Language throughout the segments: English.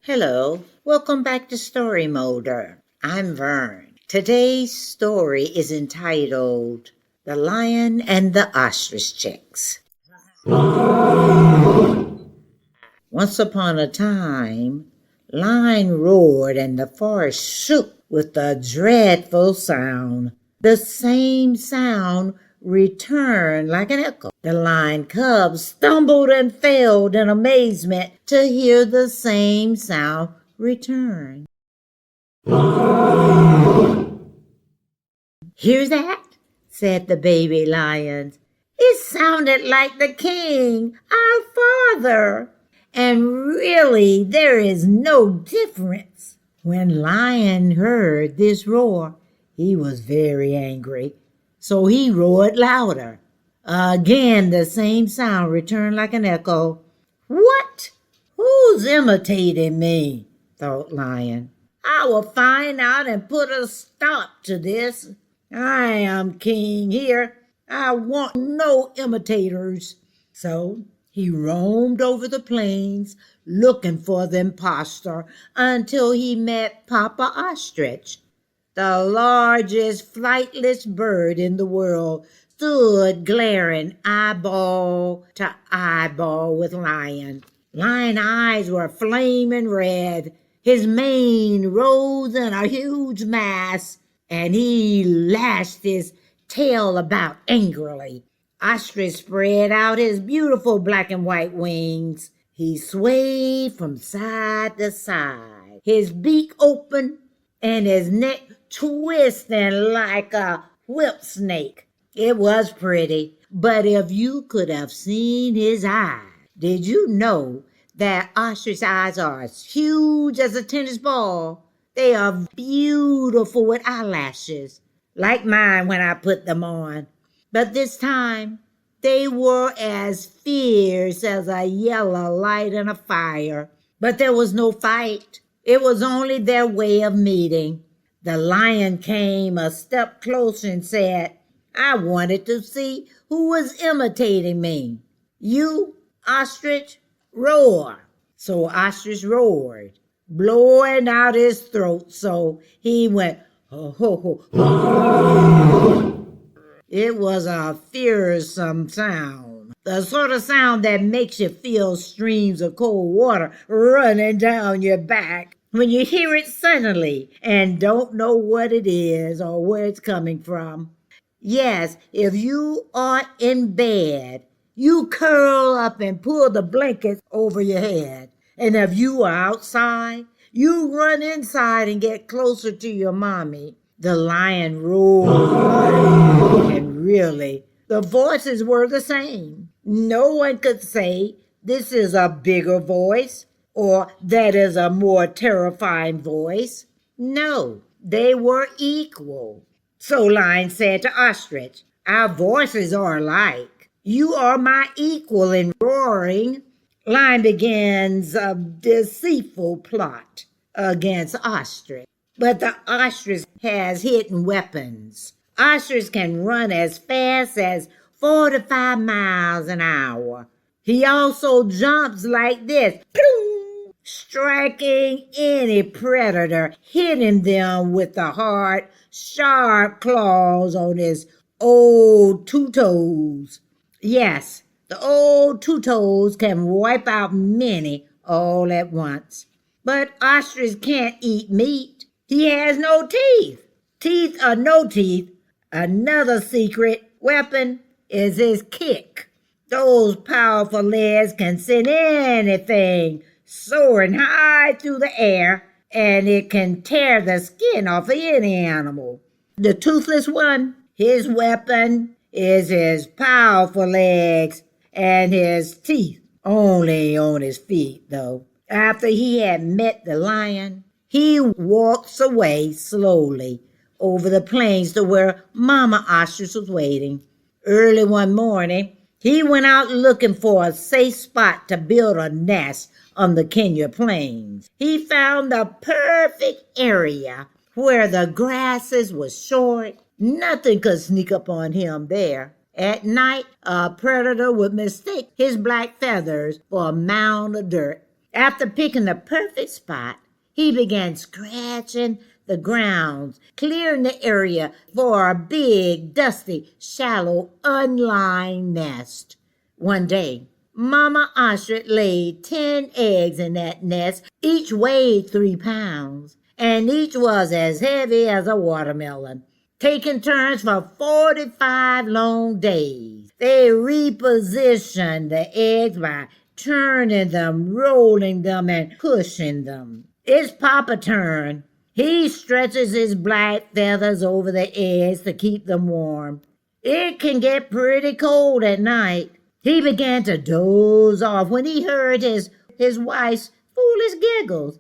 Hello, welcome back to Story Molder. I'm Vern. Today's story is entitled The Lion and the Ostrich Chicks. Once upon a time, lion roared and the forest shook with a dreadful sound. The same sound returned like an echo. The lion cubs stumbled and fell in amazement to hear the same sound return. "Hear that?" said the baby lions. "It sounded like the king, our father. And really, there is no difference." When Lion heard this roar, he was very angry, so he roared louder. Again, the same sound returned like an echo. "What? Who's imitating me?" thought Lion. "I will find out and put a stop to this. I am king here. I want no imitators." So he roamed over the plains looking for the impostor until he met Papa Ostrich. The largest flightless bird in the world stood glaring eyeball to eyeball with Lion. Lion's eyes were flaming red. His mane rose in a huge mass, and he lashed his tail about angrily. Ostrich spread out his beautiful black and white wings. He swayed from side to side, his beak open and his neck twisting like a whip snake. It was pretty, but if you could have seen his eyes. Did you know that ostrich eyes are as huge as a tennis ball? They are beautiful with eyelashes, like mine when I put them on. But this time, they were as fierce as a yellow light in a fire. But there was no fight. It was only their way of meeting. The lion came a step closer and said, "I wanted to see who was imitating me. You, Ostrich, roar." So Ostrich roared, blowing out his throat, so he went, "Ho, ho, ho." It was a fearsome sound, the sort of sound that makes you feel streams of cold water running down your back when you hear it suddenly and don't know what it is or where it's coming from. Yes, if you are in bed, you curl up and pull the blankets over your head. And if you are outside, you run inside and get closer to your mommy. The lion roared, and really, the voices were the same. No one could say, "This is a bigger voice," or "that is a more terrifying voice." No, they were equal. So Lion said to Ostrich, "Our voices are alike. You are my equal in roaring." Lion begins a deceitful plot against Ostrich. But the ostrich has hidden weapons. Ostrich can run as fast as 45 miles an hour. He also jumps like this, striking any predator, hitting them with the hard, sharp claws on his old two toes. Yes, the old two toes can wipe out many all at once. But ostrich can't eat meat. He has no teeth. Teeth or no teeth, another secret weapon is his kick. Those powerful legs can send anything soaring high through the air, and it can tear the skin off of any animal. The toothless one, his weapon is his powerful legs and his teeth, only on his feet, though. After he had met the lion, he walks away slowly over the plains to where Mama Ostrich was waiting. Early one morning, he went out looking for a safe spot to build a nest on the Kenya plains. He found the perfect area where the grasses were short. Nothing could sneak up on him there. At night, a predator would mistake his black feathers for a mound of dirt After picking the perfect spot, he began scratching the ground, clearing the area for a big, dusty, shallow, unlined nest. One day, Mama Ostrich laid 10 eggs in that nest. Each weighed 3 pounds, and each was as heavy as a watermelon. Taking turns for 45 long days, they repositioned the eggs by turning them, rolling them, and pushing them. It's Papa's turn. He stretches his black feathers over the eggs to keep them warm. It can get pretty cold at night. He began to doze off when he heard his wife's foolish giggles.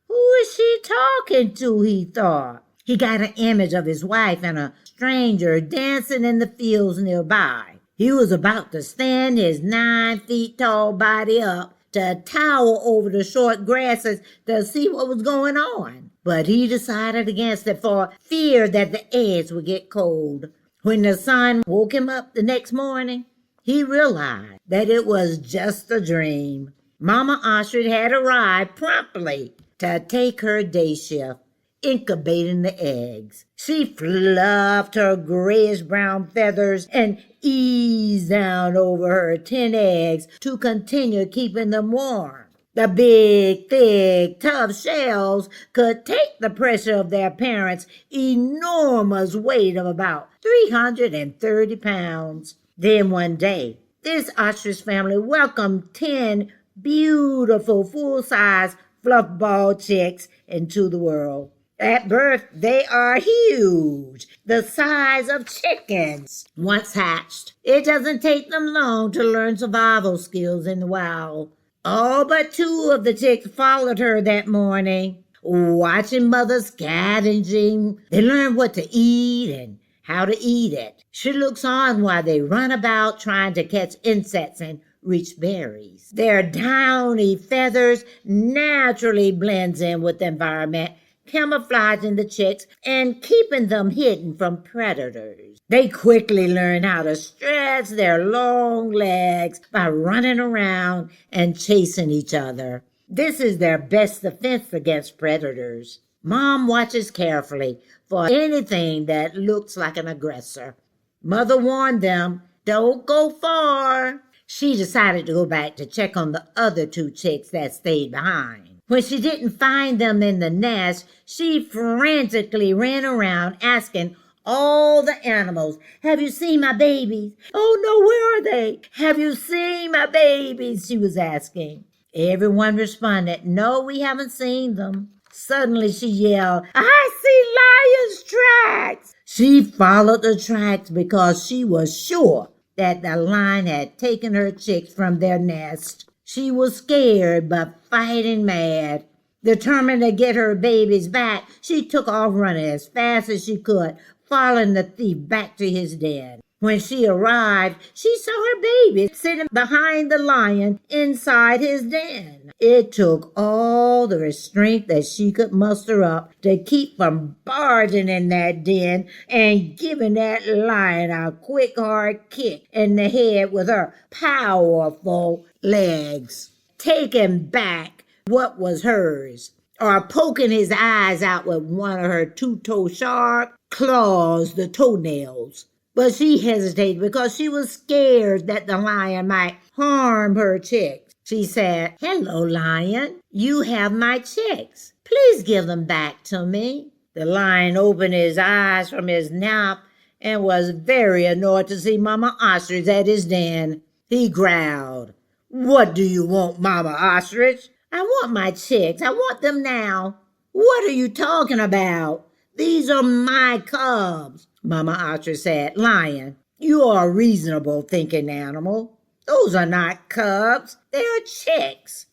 Who is she talking to, he thought. He got an image of his wife and a stranger dancing in the fields nearby. He was about to stand his 9 feet tall body up to tower over the short grasses to see what was going on. But he decided against it for fear that the eggs would get cold. When the sun woke him up the next morning, he realized that it was just a dream. Mama Ostrich had arrived promptly to take her day shift, incubating the eggs. She fluffed her grayish-brown feathers and eased down over her 10 eggs to continue keeping them warm. The big, thick, tough shells could take the pressure of their parents' enormous weight of about 330 pounds. Then one day, this ostrich family welcomed 10 beautiful, full-size fluffball chicks into the world. At birth, they are huge, the size of chickens. Once hatched, it doesn't take them long to learn survival skills in the wild. All but 2 of the chicks followed her that morning. Watching Mother scavenging, they learn what to eat and how to eat it. She looks on while they run about trying to catch insects and reach berries. Their downy feathers naturally blends in with the environment, camouflaging the chicks and keeping them hidden from predators. They quickly learn how to stretch their long legs by running around and chasing each other. This is their best defense against predators. Mom watches carefully for anything that looks like an aggressor. Mother warned them, "Don't go far." She decided to go back to check on the other 2 chicks that stayed behind. When she didn't find them in the nest, she frantically ran around asking all the animals, "Have you seen my babies? Oh no, where are they? Have you seen my babies?" she was asking. Everyone responded, "No, we haven't seen them." Suddenly she yelled, "I see lions' tracks!" She followed the tracks because she was sure that the lion had taken her chicks from their nest. She was scared but fighting mad. Determined to get her babies back, she took off running as fast as she could, following the thief back to his den. When she arrived, she saw her baby sitting behind the lion inside his den. It took all the restraint that she could muster up to keep from barging in that den and giving that lion a quick, hard kick in the head with her powerful legs, taking back what was hers, or poking his eyes out with one of her 2-toe sharp claws, the toenails. But she hesitated because she was scared that the lion might harm her chicks. She said, "Hello, lion. You have my chicks. Please give them back to me." The lion opened his eyes from his nap and was very annoyed to see Mama Ostrich at his den. He growled, "What do you want, Mama Ostrich?" "I want my chicks. I want them now." "What are you talking about? These are my cubs," Mama Ostrich said. "Lion, you are a reasonable thinking animal. Those are not cubs. They are chicks.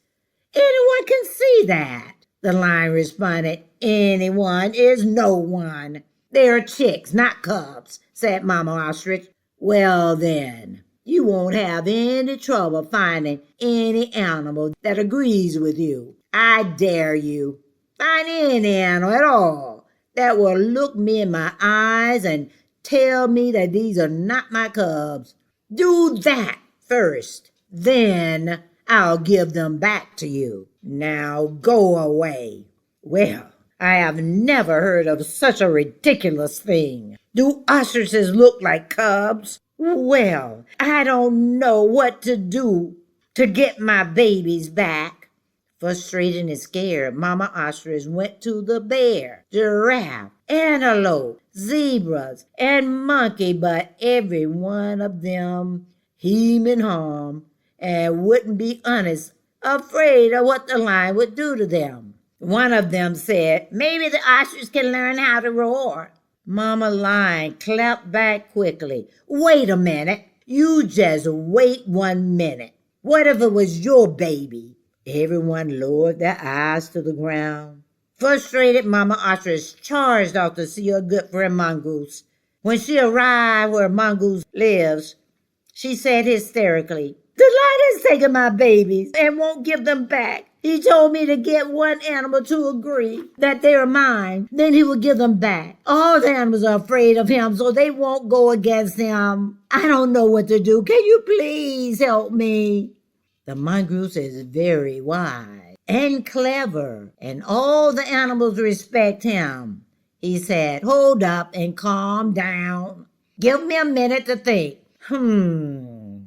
Anyone can see that." The lion responded, "Anyone is no one. They are chicks, not cubs," said Mama Ostrich. "Well then, you won't have any trouble finding any animal that agrees with you. I dare you. Find any animal at all that will look me in my eyes and tell me that these are not my cubs. Do that first. Then I'll give them back to you. Now go away." Well, I have never heard of such a ridiculous thing. Do ostriches look like cubs? Well, I don't know what to do to get my babies back. Frustrated and scared, Mama Ostrich went to the bear, giraffe, antelope, zebras, and monkey, but every one of them hem and hum and wouldn't be honest, afraid of what the lion would do to them. One of them said, "Maybe the ostrich can learn how to roar." Mama Lion clapped back quickly. "Wait a minute. You just wait 1 minute. What if it was your baby?" Everyone lowered their eyes to the ground. Frustrated, Mama Ostrich charged off to see her good friend Mongoose. When she arrived where Mongoose lives, she said hysterically, "The lion has taken my babies and won't give them back. He told me to get one animal to agree that they are mine, then he will give them back. All the animals are afraid of him, so they won't go against him. I don't know what to do. Can you please help me?" The mongoose is very wise and clever, and all the animals respect him. He said, "Hold up and calm down. Give me a minute to think."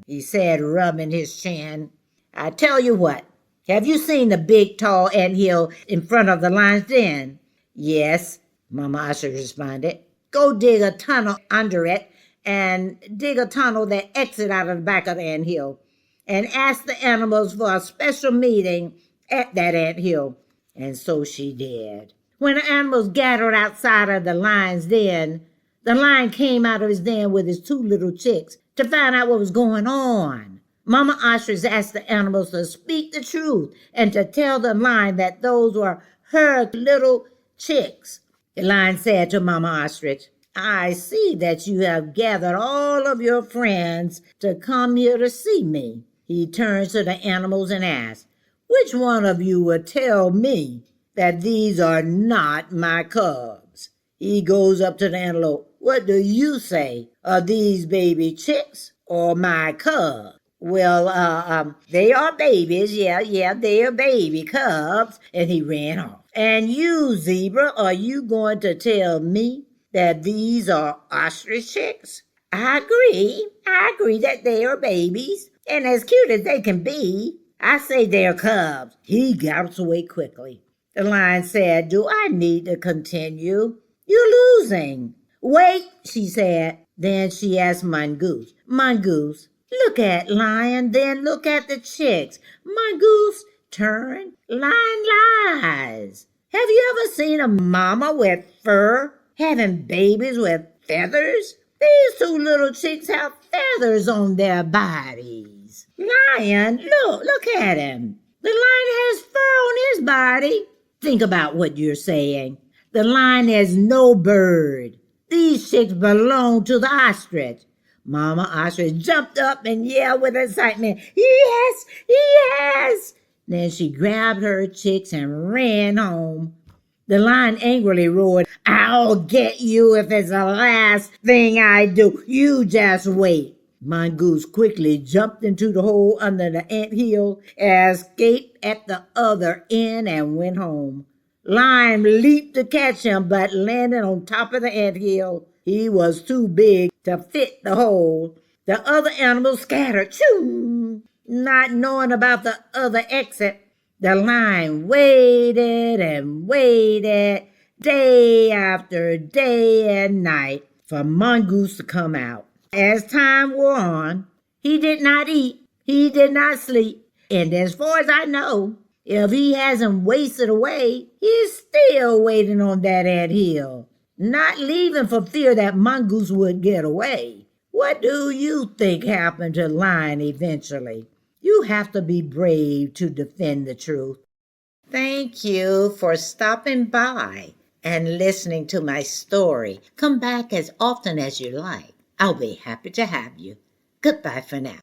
He said, rubbing his chin. "I tell you what. Have you seen the big tall anthill in front of the lion's den?" "Yes," Mama Ostrich responded. "Go dig a tunnel under it and dig a tunnel that exits out of the back of the anthill, and ask the animals for a special meeting at that anthill." And so she did. When the animals gathered outside of the lion's den, the lion came out of his den with his 2 little chicks to find out what was going on. Mama Ostrich asked the animals to speak the truth and to tell the lion that those were her little chicks. The lion said to Mama Ostrich, "I see that you have gathered all of your friends to come here to see me." He turned to the animals and asked, "Which one of you will tell me that these are not my cubs?" He goes up to the antelope. "What do you say? Are these baby chicks or my cubs?" "Well, they are babies. Yeah, they are baby cubs." And he ran off. "And you, zebra, are you going to tell me that these are ostrich chicks?" I agree that they are babies, and as cute as they can be. I say they're cubs." He galloped away quickly. The lion said, "Do I need to continue? You're losing." "Wait," she said. Then she asked Mongoose, "Mongoose, look at Lion, then look at the chicks." Mongoose turned. Lion lies. Have you ever seen a mama with fur having babies with feathers? These 2 little chicks have feathers on their bodies. Lion, look at him. The lion has fur on his body. Think about what you're saying. The lion is no bird. These chicks belong to the ostrich. Mama Ostrich jumped up and yelled with excitement, "Yes, yes!" Then she grabbed her chicks and ran home. The lion angrily roared, "I'll get you if it's the last thing I do. You just wait." Mongoose quickly jumped into the hole under the anthill, escaped at the other end, and went home. Lion leaped to catch him, but landed on top of the anthill. He was too big to fit the hole. The other animals scattered, choo, not knowing about the other exit. The lion waited and waited, day after day and night, for Mongoose to come out. As time wore on, he did not eat, he did not sleep, and as far as I know, if he hasn't wasted away, he's still waiting on that anthill, not leaving for fear that Mongoose would get away. What do you think happened to Lion eventually? You have to be brave to defend the truth. Thank you for stopping by and listening to my story. Come back as often as you like. I'll be happy to have you. Goodbye for now.